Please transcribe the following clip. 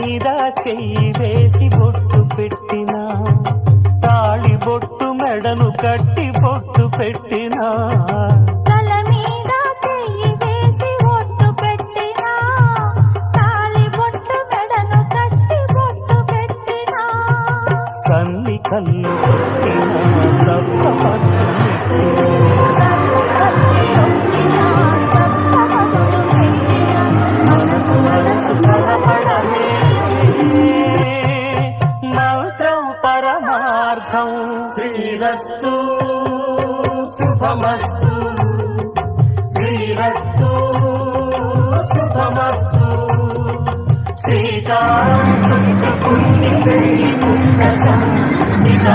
మీద చెయ్యి వేసి బొట్టు పెట్టినా, తాళి బొట్టు మెడను కట్టి బొట్టు పెట్టినా, తల మీద చెయ్యి వేసి బొట్టు పెట్టినా, తాళి బొట్టు మెడను కట్టి బొట్టు పెట్టినా, సన్ని కన్ను కొట్టినా సప్ప పట్టు పెట్టినా, మనసు బలపడమే మంత్రం పరమార్థం. శ్రీరస్తు శుభమస్తు, శ్రీరస్తు శుభమస్తు. శ్రీకారం చుట్టుకుంది పెళ్లి పుస్తకం, ఇక